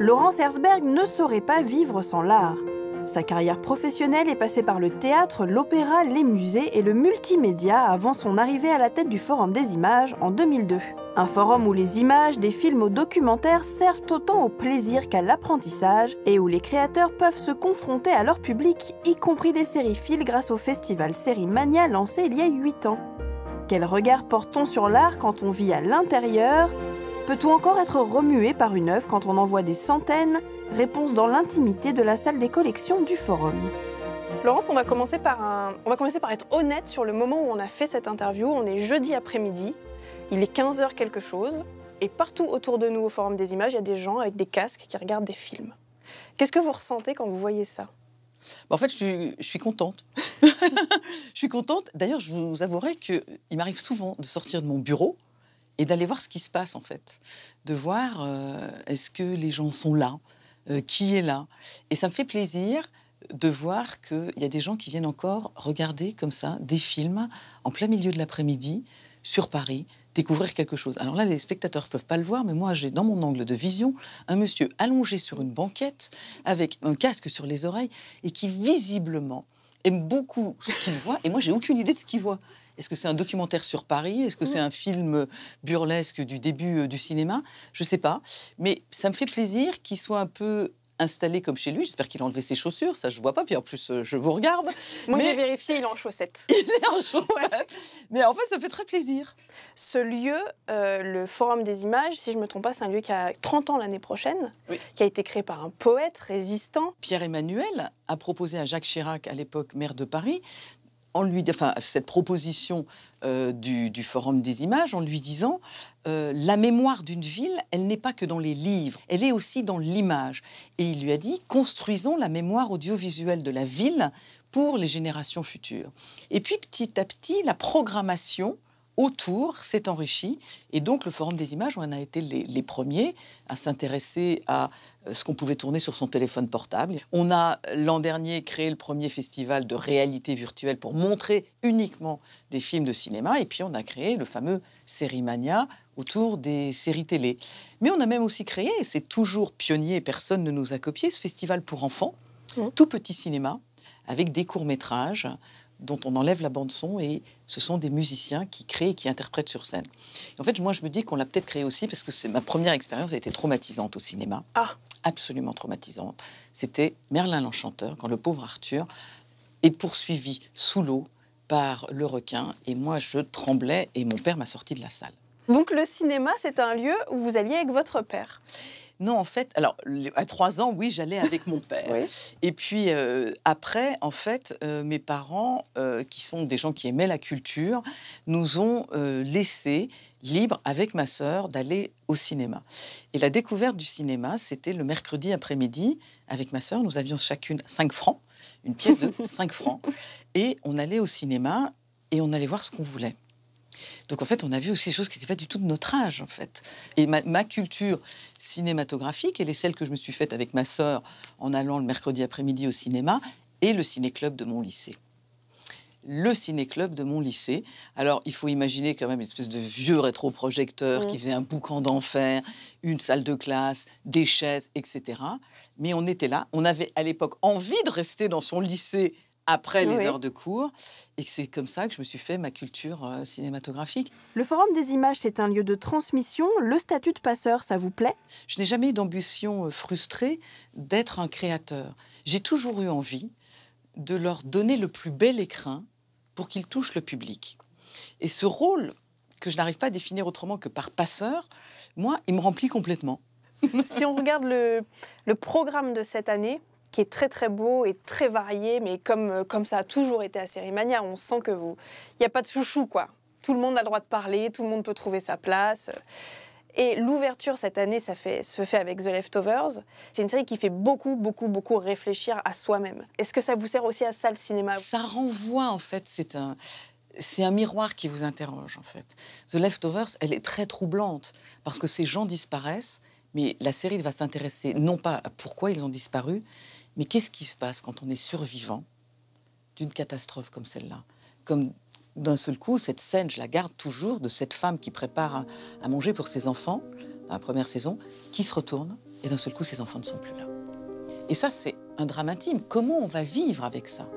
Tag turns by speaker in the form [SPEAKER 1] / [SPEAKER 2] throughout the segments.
[SPEAKER 1] Laurence Herzberg ne saurait pas vivre sans l'art. Sa carrière professionnelle est passée par le théâtre, l'opéra, les musées et le multimédia avant son arrivée à la tête du Forum des images en 2002. Un forum où les images, des films aux documentaires servent autant au plaisir qu'à l'apprentissage et où les créateurs peuvent se confronter à leur public, y compris les sériphiles grâce au festival Série Mania lancé il y a 8 ans. Quel regard porte-t-on sur l'art quand on vit à l'intérieur ? Peut-on encore être remué par une œuvre quand on en voit des centaines ? Réponse dans l'intimité de la salle des collections du Forum.
[SPEAKER 2] Laurence, on va commencer par être honnête sur le moment où on a fait cette interview. On est jeudi après-midi, il est 15h quelque chose, et partout autour de nous au Forum des images, il y a des gens avec des casques qui regardent des films. Qu'est-ce que vous ressentez quand vous voyez ça ?
[SPEAKER 3] En fait, je suis contente. Je suis contente. D'ailleurs, je vous avouerai qu'il m'arrive souvent de sortir de mon bureau et d'aller voir ce qui se passe, en fait. De voir est-ce que les gens sont là, qui est là. Et ça me fait plaisir de voir qu'il y a des gens qui viennent encore regarder comme ça des films en plein milieu de l'après-midi sur Paris, découvrir quelque chose. Alors là, les spectateurs ne peuvent pas le voir, mais moi, j'ai dans mon angle de vision un monsieur allongé sur une banquette avec un casque sur les oreilles et qui visiblement aime beaucoup ce qu'il voit. Et moi, j'ai aucune idée de ce qu'il voit. Est-ce que c'est un documentaire sur Paris? Est-ce que c'est un film burlesque du début du cinéma? Je ne sais pas. Mais ça me fait plaisir qu'il soit un peu installé comme chez lui. J'espère qu'il a enlevé ses chaussures. Ça, je ne vois pas. Puis en plus, je vous regarde.
[SPEAKER 2] Moi, j'ai vérifié, il est en chaussettes.
[SPEAKER 3] Il est en chaussettes. Ouais. Mais en fait, ça me fait très plaisir.
[SPEAKER 2] Ce lieu, le Forum des images, si je ne me trompe pas, c'est un lieu qui a 30 ans l'année prochaine, qui a été créé par un poète résistant.
[SPEAKER 3] Pierre-Emmanuel a proposé à Jacques Chirac, à l'époque maire de Paris, cette proposition du Forum des images en lui disant la mémoire d'une ville, elle n'est pas que dans les livres, elle est aussi dans l'image. Et il lui a dit, construisons la mémoire audiovisuelle de la ville pour les générations futures. Et puis petit à petit, la programmation autour s'est enrichie. Et donc le Forum des images, on a été les premiers à s'intéresser à ce qu'on pouvait tourner sur son téléphone portable. On a, l'an dernier, créé le premier festival de réalité virtuelle pour montrer uniquement des films de cinéma. Et puis, on a créé le fameux Série Mania autour des séries télé. Mais on a même aussi créé, et c'est toujours pionnier, personne ne nous a copié, ce festival pour enfants, tout petit cinéma, avec des courts-métrages dont on enlève la bande-son et ce sont des musiciens qui créent et qui interprètent sur scène. Et en fait, moi, je me dis qu'on l'a peut-être créé aussi parce que ma première expérience a été traumatisante au cinéma.
[SPEAKER 2] Ah.
[SPEAKER 3] Absolument traumatisante. C'était Merlin l'Enchanteur, quand le pauvre Arthur est poursuivi sous l'eau par le requin. Et moi, je tremblais et mon père m'a sorti de la salle.
[SPEAKER 2] Donc le cinéma, c'est un lieu où vous alliez avec votre père?
[SPEAKER 3] Non, en fait, alors, à 3 ans, oui, j'allais avec mon père.
[SPEAKER 2] Oui.
[SPEAKER 3] Et puis, après, en fait, mes parents, qui sont des gens qui aimaient la culture, nous ont laissé libre, avec ma sœur, d'aller au cinéma. Et la découverte du cinéma, c'était le mercredi après-midi. Avec ma sœur, nous avions chacune 5 francs, une pièce de 5 francs. Et on allait au cinéma et on allait voir ce qu'on voulait. Donc, en fait, on a vu aussi des choses qui n'étaient pas du tout de notre âge, en fait. Et ma culture cinématographique, elle est celle que je me suis faite avec ma sœur en allant le mercredi après-midi au cinéma et le ciné-club de mon lycée. Le ciné-club de mon lycée. Alors, il faut imaginer quand même une espèce de vieux rétroprojecteur qui faisait un boucan d'enfer, une salle de classe, des chaises, etc. Mais on était là. On avait, à l'époque, envie de rester dans son lycée après les heures de cours. Et c'est comme ça que je me suis fait ma culture cinématographique.
[SPEAKER 1] Le Forum des images, c'est un lieu de transmission. Le statut de passeur, ça vous plaît?
[SPEAKER 3] Je n'ai jamais eu d'ambition frustrée d'être un créateur. J'ai toujours eu envie de leur donner le plus bel écrin pour qu'ils touchent le public. Et ce rôle, que je n'arrive pas à définir autrement que par passeur, moi, il me remplit complètement.
[SPEAKER 2] Si on regarde le programme de cette année, qui est très très beau et très varié, mais comme ça a toujours été à Série Mania, on sent que il n'y a pas de chouchou, quoi. Tout le monde a le droit de parler, tout le monde peut trouver sa place. Et l'ouverture cette année, se fait avec The Leftovers. C'est une série qui fait beaucoup réfléchir à soi-même. Est-ce que ça vous sert aussi à ça, le cinéma?
[SPEAKER 3] Ça renvoie, en fait, c'est un miroir qui vous interroge, en fait. The Leftovers, elle est très troublante, parce que ces gens disparaissent, mais la série va s'intéresser non pas à pourquoi ils ont disparu, mais qu'est-ce qui se passe quand on est survivant d'une catastrophe comme celle-là? Comme d'un seul coup, cette scène, je la garde toujours, de cette femme qui prépare à manger pour ses enfants, dans la première saison, qui se retourne et d'un seul coup, ces enfants ne sont plus là. Et ça, c'est un drame intime. Comment on va vivre avec ça?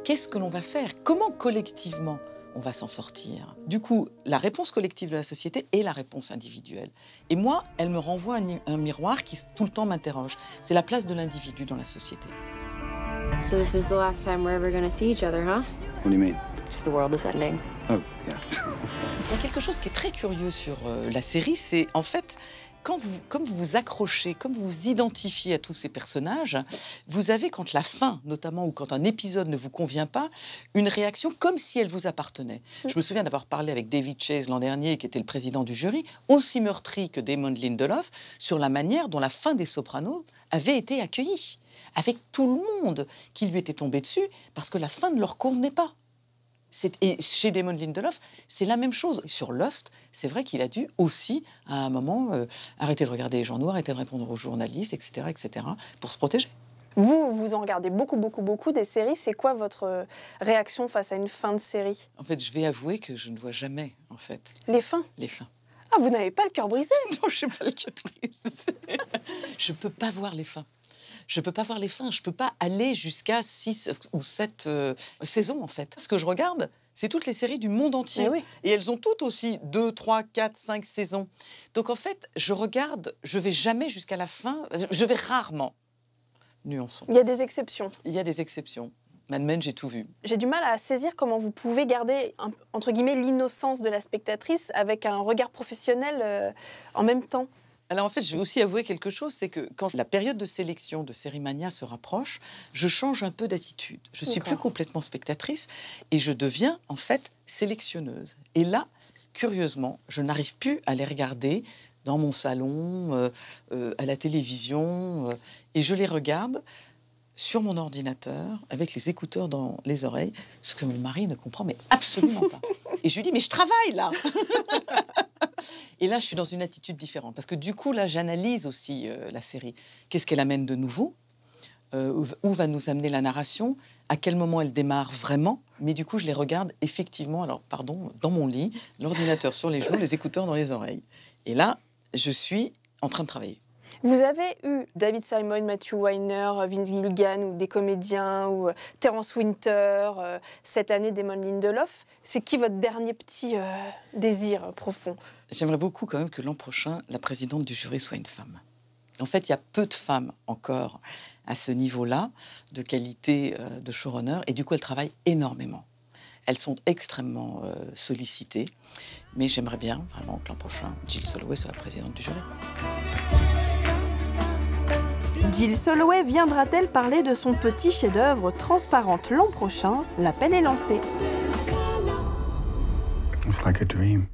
[SPEAKER 3] Qu'est-ce que l'on va faire? Comment collectivement on va s'en sortir? Du coup, la réponse collective de la société est la réponse individuelle. Et moi, elle me renvoie un miroir qui tout le temps m'interroge. C'est la place de l'individu dans la société.
[SPEAKER 4] So this is the last time we're ever going to see each other, huh?
[SPEAKER 5] What do you mean?
[SPEAKER 4] Just the world is ending.
[SPEAKER 5] Oh, yeah.
[SPEAKER 3] Il y a quelque chose qui est très curieux sur la série, c'est en fait, comme vous vous accrochez, comme vous vous identifiez à tous ces personnages, vous avez, quand la fin, notamment, ou quand un épisode ne vous convient pas, une réaction comme si elle vous appartenait. Je me souviens d'avoir parlé avec David Chase l'an dernier, qui était le président du jury, aussi meurtri que Damon Lindelof, sur la manière dont la fin des Sopranos avait été accueillie, avec tout le monde qui lui était tombé dessus, parce que la fin ne leur convenait pas. Et chez Damon Lindelof, c'est la même chose. Sur Lost, c'est vrai qu'il a dû aussi, à un moment, arrêter de regarder les journaux, arrêter de répondre aux journalistes, etc., pour se protéger.
[SPEAKER 2] Vous en regardez beaucoup des séries. C'est quoi votre réaction face à une fin de série?
[SPEAKER 3] En fait, je vais avouer que je ne vois jamais, en fait.
[SPEAKER 2] Les fins?
[SPEAKER 3] Les fins.
[SPEAKER 2] Ah, vous n'avez pas le cœur brisé?
[SPEAKER 3] Non, je n'ai pas le cœur brisé. Je ne peux pas voir les fins. Je ne peux pas voir les fins. Je ne peux pas aller jusqu'à 6 ou 7 saisons, en fait. Ce que je regarde, c'est toutes les séries du monde entier.
[SPEAKER 2] Oui.
[SPEAKER 3] Et elles ont toutes aussi 2, 3, 4, 5 saisons. Donc, en fait, je regarde, je ne vais jamais jusqu'à la fin. Je vais rarement. Nuançons.
[SPEAKER 2] Il y a des exceptions.
[SPEAKER 3] Il y a des exceptions. Mad Men, j'ai tout vu.
[SPEAKER 2] J'ai du mal à saisir comment vous pouvez garder, entre guillemets, l'innocence de la spectatrice avec un regard professionnel en même temps.
[SPEAKER 3] Alors en fait, je vais aussi avouer quelque chose, c'est que quand la période de sélection de Sérimania se rapproche, je change un peu d'attitude. Je suis plus complètement spectatrice et je deviens en fait sélectionneuse. Et là, curieusement, je n'arrive plus à les regarder dans mon salon, à la télévision, et je les regarde sur mon ordinateur, avec les écouteurs dans les oreilles, ce que mon mari ne comprend mais absolument pas. Et je lui dis, mais je travaille là. Et là, je suis dans une attitude différente. Parce que du coup, là, j'analyse aussi la série. Qu'est-ce qu'elle amène de nouveau? Où va nous amener la narration? À quel moment elle démarre vraiment? Mais du coup, je les regarde effectivement, alors pardon, dans mon lit, l'ordinateur sur les genoux, les écouteurs dans les oreilles. Et là, je suis en train de travailler.
[SPEAKER 2] Vous avez eu David Simon, Matthew Weiner, Vince Gilligan, ou des comédiens, ou Terence Winter, cette année Damon Lindelof. C'est qui votre dernier petit désir profond? J'aimerais
[SPEAKER 3] beaucoup quand même que l'an prochain, la présidente du jury soit une femme. En fait, il y a peu de femmes encore à ce niveau-là de qualité de showrunner, et du coup, elles travaillent énormément. Elles sont extrêmement sollicitées, mais j'aimerais bien vraiment que l'an prochain, Jill Soloway soit la présidente du jury.
[SPEAKER 1] Jill Soloway viendra-t-elle parler de son petit chef-d'œuvre Transparente l'an prochain? L'appel est lancé.
[SPEAKER 5] It's like a dream.